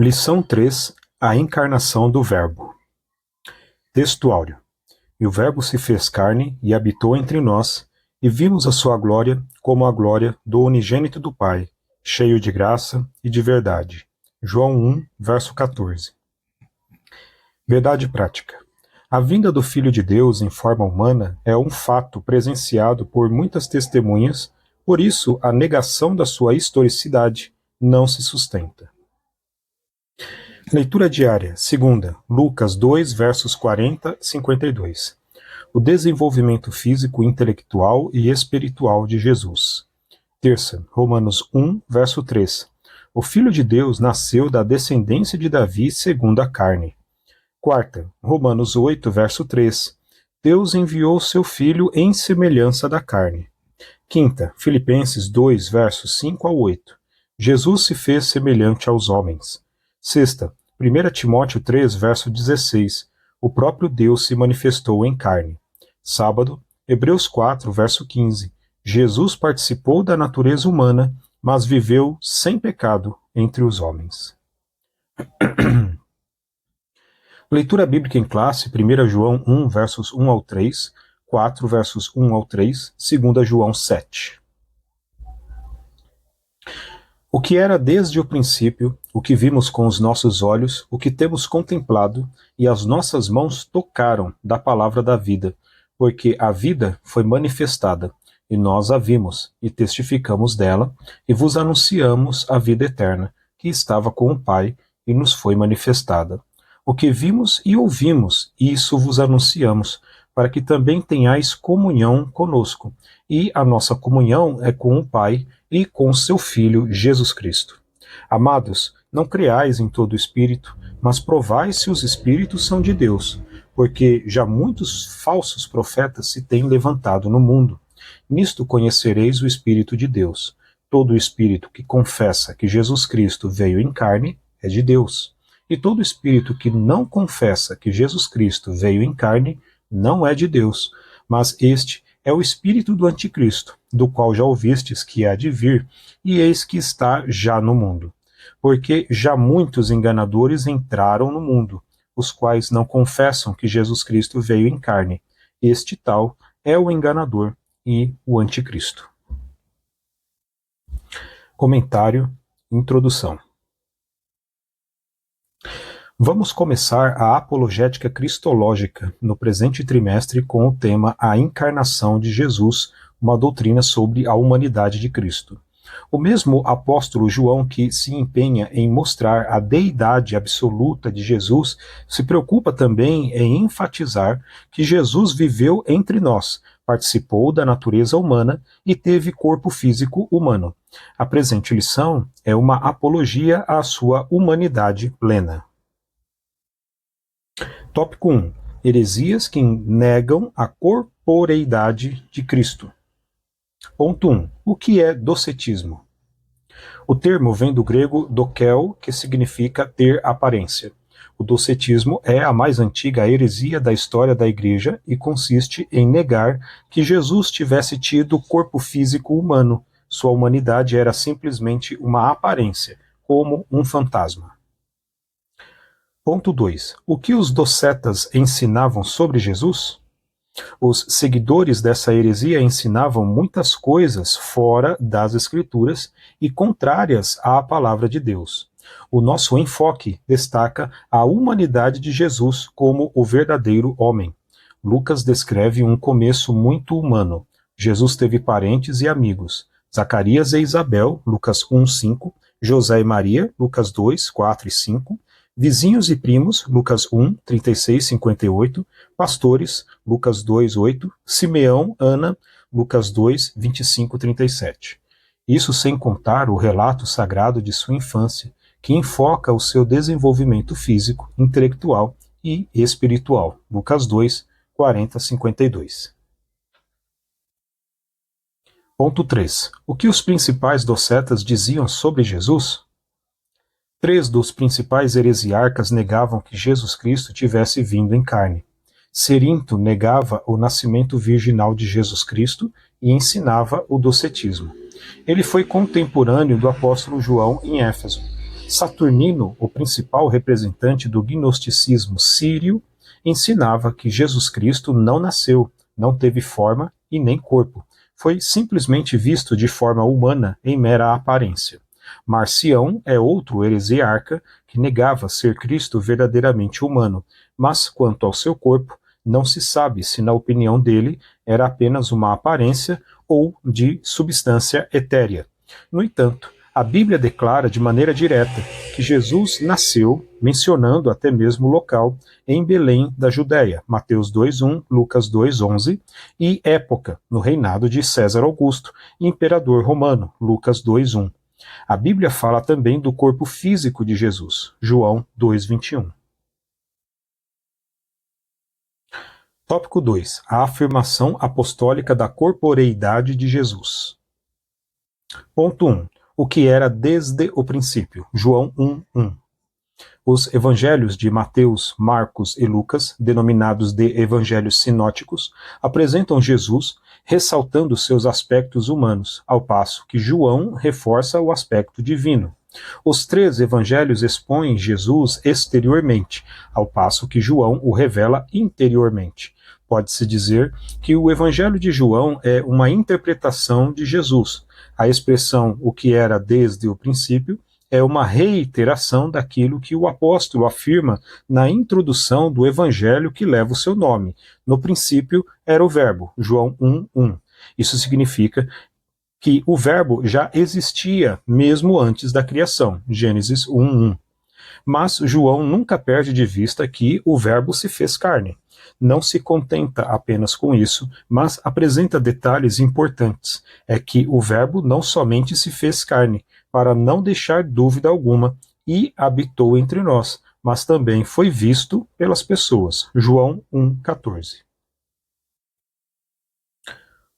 Lição 3: A encarnação do Verbo. Texto áureo. E o Verbo se fez carne e habitou entre nós, e vimos a sua glória como a glória do unigênito do Pai, cheio de graça e de verdade. João 1, verso 14. Verdade prática. A vinda do Filho de Deus em forma humana é um fato presenciado por muitas testemunhas, por isso a negação da sua historicidade não se sustenta. Leitura diária, segunda, Lucas 2, versos 40 e 52. O desenvolvimento físico, intelectual e espiritual de Jesus. Terça, Romanos 1, verso 3. O Filho de Deus nasceu da descendência de Davi segundo a carne. Quarta, Romanos 8, verso 3. Deus enviou seu Filho em semelhança da carne. Quinta, Filipenses 2, versos 5 a 8. Jesus se fez semelhante aos homens. Sexta, 1 Timóteo 3, verso 16. O próprio Deus se manifestou em carne. Sábado, Hebreus 4, verso 15. Jesus participou da natureza humana, mas viveu sem pecado entre os homens. Leitura bíblica em classe, 1 João 1, versos 1 ao 3, 4, versos 1 ao 3, 2 João 7. O que era desde o princípio, o que vimos com os nossos olhos, o que temos contemplado, e as nossas mãos tocaram da palavra da vida, porque a vida foi manifestada, e nós a vimos, e testificamos dela, e vos anunciamos a vida eterna, que estava com o Pai, e nos foi manifestada. O que vimos e ouvimos, isso vos anunciamos, para que também tenhais comunhão conosco. E a nossa comunhão é com o Pai e com seu Filho, Jesus Cristo. Amados, não creais em todo espírito, mas provai se os espíritos são de Deus, porque já muitos falsos profetas se têm levantado no mundo. Nisto conhecereis o Espírito de Deus. Todo espírito que confessa que Jesus Cristo veio em carne é de Deus. E todo espírito que não confessa que Jesus Cristo veio em carne não é de Deus, mas este é o espírito do anticristo, do qual já ouvistes que há de vir, e eis que está já no mundo. Porque já muitos enganadores entraram no mundo, os quais não confessam que Jesus Cristo veio em carne. Este tal é o enganador e o anticristo. Comentário, introdução. Vamos começar a apologética cristológica no presente trimestre com o tema A Encarnação de Jesus, uma doutrina sobre a humanidade de Cristo. O mesmo apóstolo João, que se empenha em mostrar a deidade absoluta de Jesus, se preocupa também em enfatizar que Jesus viveu entre nós, participou da natureza humana e teve corpo físico humano. A presente lição é uma apologia à sua humanidade plena. Tópico 1. Heresias que negam a corporeidade de Cristo. Ponto 1. O que é docetismo? O termo vem do grego dokel, que significa ter aparência. O docetismo é a mais antiga heresia da história da Igreja e consiste em negar que Jesus tivesse tido corpo físico humano. Sua humanidade era simplesmente uma aparência, como um fantasma. Ponto 2. O que os docetas ensinavam sobre Jesus? Os seguidores dessa heresia ensinavam muitas coisas fora das Escrituras e contrárias à palavra de Deus. O nosso enfoque destaca a humanidade de Jesus como o verdadeiro homem. Lucas descreve um começo muito humano. Jesus teve parentes e amigos. Zacarias e Isabel, Lucas 1:5, José e Maria, Lucas 2, 4 e 5, vizinhos e primos, Lucas 1, 36, 58, pastores, Lucas 2, 8, Simeão, Ana, Lucas 2, 25, 37. Isso sem contar o relato sagrado de sua infância, que enfoca o seu desenvolvimento físico, intelectual e espiritual, Lucas 2, 40, 52. Ponto 3. O que os principais docetas diziam sobre Jesus? 3 dos principais heresiarcas negavam que Jesus Cristo tivesse vindo em carne. Cerinto negava o nascimento virginal de Jesus Cristo e ensinava o docetismo. Ele foi contemporâneo do apóstolo João em Éfeso. Saturnino, o principal representante do gnosticismo sírio, ensinava que Jesus Cristo não nasceu, não teve forma e nem corpo. Foi simplesmente visto de forma humana em mera aparência. Marcião é outro heresiarca que negava ser Cristo verdadeiramente humano, mas quanto ao seu corpo, não se sabe se, na opinião dele, era apenas uma aparência ou de substância etérea. No entanto, a Bíblia declara de maneira direta que Jesus nasceu, mencionando até mesmo o local, em Belém da Judéia, Mateus 2:1, Lucas 2:11, e época, no reinado de César Augusto, imperador romano, Lucas 2:1. A Bíblia fala também do corpo físico de Jesus, João 2:21. Tópico 2. A afirmação apostólica da corporeidade de Jesus. Ponto 1. O que era desde o princípio, João 1:1. Os evangelhos de Mateus, Marcos e Lucas, denominados de evangelhos sinóticos, apresentam Jesus ressaltando seus aspectos humanos, ao passo que João reforça o aspecto divino. Os três evangelhos expõem Jesus exteriormente, ao passo que João o revela interiormente. Pode-se dizer que o evangelho de João é uma interpretação de Jesus. A expressão "o que era desde o princípio" é uma reiteração daquilo que o apóstolo afirma na introdução do evangelho que leva o seu nome. No princípio era o verbo, João 1:1. Isso significa que o verbo já existia mesmo antes da criação, Gênesis 1:1. Mas João nunca perde de vista que o verbo se fez carne. Não se contenta apenas com isso, mas apresenta detalhes importantes. É que o verbo não somente se fez carne, para não deixar dúvida alguma, e habitou entre nós, mas também foi visto pelas pessoas. João 1:14.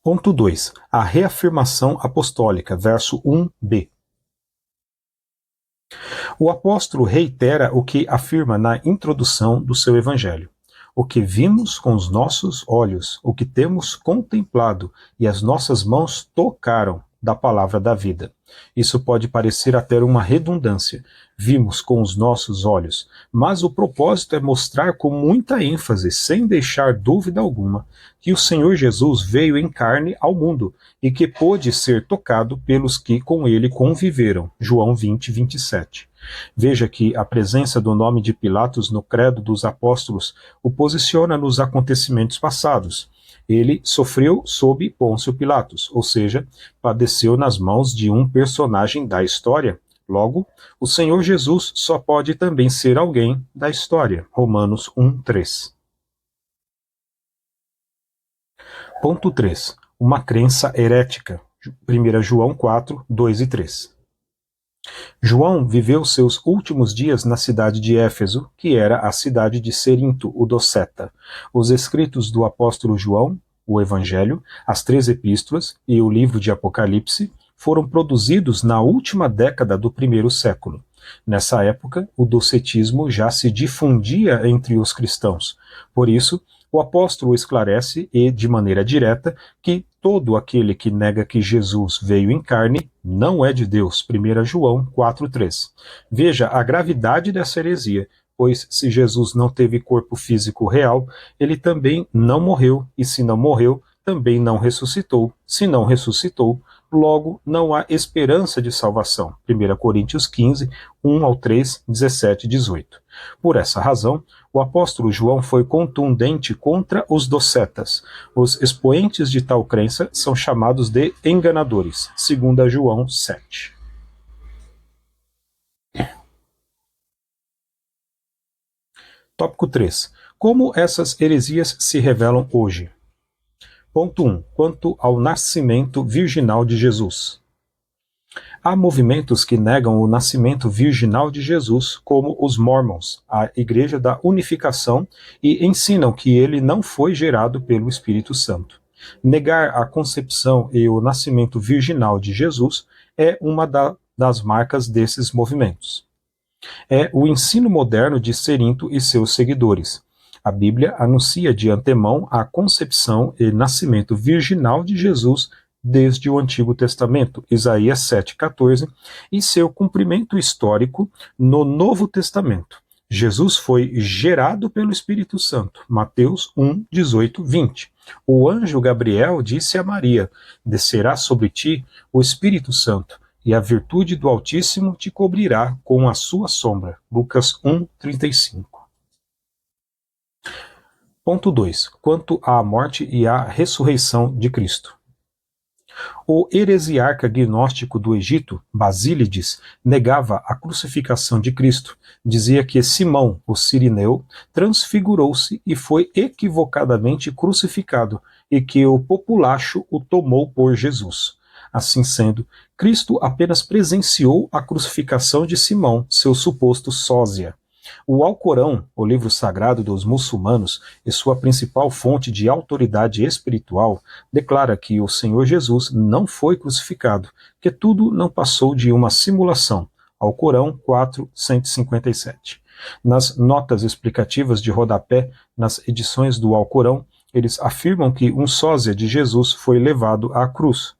Ponto 2. A reafirmação apostólica, verso 1b. O apóstolo reitera o que afirma na introdução do seu evangelho. O que vimos com os nossos olhos, o que temos contemplado e as nossas mãos tocaram da palavra da vida. Isso pode parecer até uma redundância. Vimos com os nossos olhos, mas o propósito é mostrar com muita ênfase, sem deixar dúvida alguma, que o Senhor Jesus veio em carne ao mundo e que pôde ser tocado pelos que com ele conviveram. João 20:27. Veja que a presença do nome de Pilatos no credo dos apóstolos o posiciona nos acontecimentos passados. Ele sofreu sob Pôncio Pilatos, ou seja, padeceu nas mãos de um personagem da história. Logo, o Senhor Jesus só pode também ser alguém da história. Romanos 1:3. Ponto 3. Uma crença herética. 1 João 4:2 e 3. João viveu seus últimos dias na cidade de Éfeso, que era a cidade de Cerinto, o Doceta. Os escritos do apóstolo João, o Evangelho, as 3 epístolas e o livro de Apocalipse foram produzidos na última década do primeiro século. Nessa época, o docetismo já se difundia entre os cristãos. Por isso, o apóstolo esclarece, e de maneira direta, que todo aquele que nega que Jesus veio em carne não é de Deus. 1 João 4:3. Veja a gravidade dessa heresia, pois se Jesus não teve corpo físico real, ele também não morreu, e se não morreu, também não ressuscitou. Se não ressuscitou, logo não há esperança de salvação. 1 Coríntios 15, 1-3, 17 e 18. Por essa razão, o apóstolo João foi contundente contra os docetas. Os expoentes de tal crença são chamados de enganadores, 2 João 7. Tópico 3. Como essas heresias se revelam hoje? Ponto 1. Quanto ao nascimento virginal de Jesus. Há movimentos que negam o nascimento virginal de Jesus, como os Mormons, a Igreja da Unificação, e ensinam que ele não foi gerado pelo Espírito Santo. Negar a concepção e o nascimento virginal de Jesus é uma das marcas desses movimentos. É o ensino moderno de Cerinto e seus seguidores. A Bíblia anuncia de antemão a concepção e nascimento virginal de Jesus desde o Antigo Testamento, Isaías 7,14, e seu cumprimento histórico no Novo Testamento. Jesus foi gerado pelo Espírito Santo, Mateus 1, 18, 20. O anjo Gabriel disse a Maria: descerá sobre ti o Espírito Santo, e a virtude do Altíssimo te cobrirá com a sua sombra. Lucas 1, 35. Ponto 2. Quanto à morte e à ressurreição de Cristo. O heresiarca gnóstico do Egito, Basílides, negava a crucificação de Cristo. Dizia que Simão, o Cirineu, transfigurou-se e foi equivocadamente crucificado, e que o populacho o tomou por Jesus. Assim sendo, Cristo apenas presenciou a crucificação de Simão, seu suposto sósia. O Alcorão, o livro sagrado dos muçulmanos e sua principal fonte de autoridade espiritual, declara que o Senhor Jesus não foi crucificado, que tudo não passou de uma simulação. Alcorão 4:157. Nas notas explicativas de rodapé, nas edições do Alcorão, eles afirmam que um sósia de Jesus foi levado à cruz.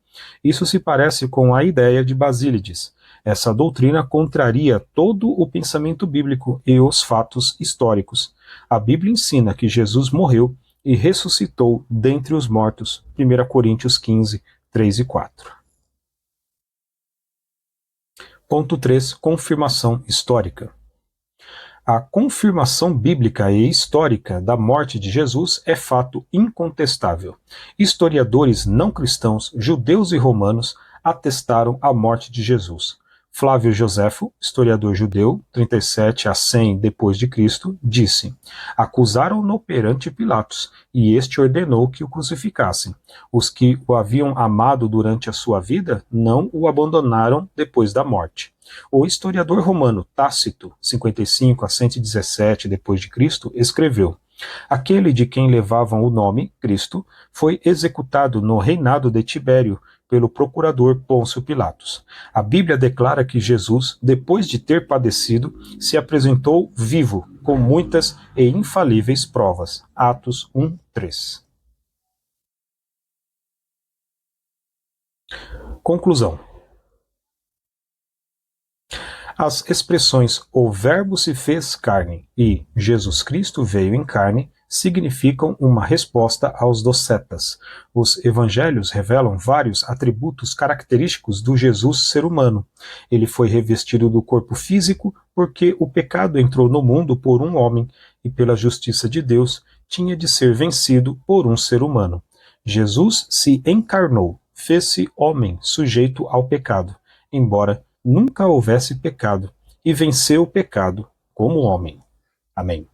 Isso se parece com a ideia de Basílides. Essa doutrina contraria todo o pensamento bíblico e os fatos históricos. A Bíblia ensina que Jesus morreu e ressuscitou dentre os mortos. 1 Coríntios 15, 3 e 4. Ponto 3. Confirmação histórica. A confirmação bíblica e histórica da morte de Jesus é fato incontestável. Historiadores não cristãos, judeus e romanos, atestaram a morte de Jesus. Flávio Joséfo, historiador judeu, 37 a 100 depois de Cristo, disse: acusaram-no perante Pilatos, e este ordenou que o crucificassem. Os que o haviam amado durante a sua vida não o abandonaram depois da morte. O historiador romano Tácito, 55 a 117 depois de Cristo, escreveu: aquele de quem levavam o nome, Cristo, foi executado no reinado de Tibério pelo procurador Pôncio Pilatos. A Bíblia declara que Jesus, depois de ter padecido, se apresentou vivo, com muitas e infalíveis provas. Atos 1, 3. Conclusão. As expressões "o Verbo se fez carne" e "Jesus Cristo veio em carne" significam uma resposta aos docetas. Os evangelhos revelam vários atributos característicos do Jesus ser humano. Ele foi revestido do corpo físico porque o pecado entrou no mundo por um homem e, pela justiça de Deus, tinha de ser vencido por um ser humano. Jesus se encarnou, fez-se homem sujeito ao pecado, embora nunca houvesse pecado, e venceu o pecado como homem. Amém.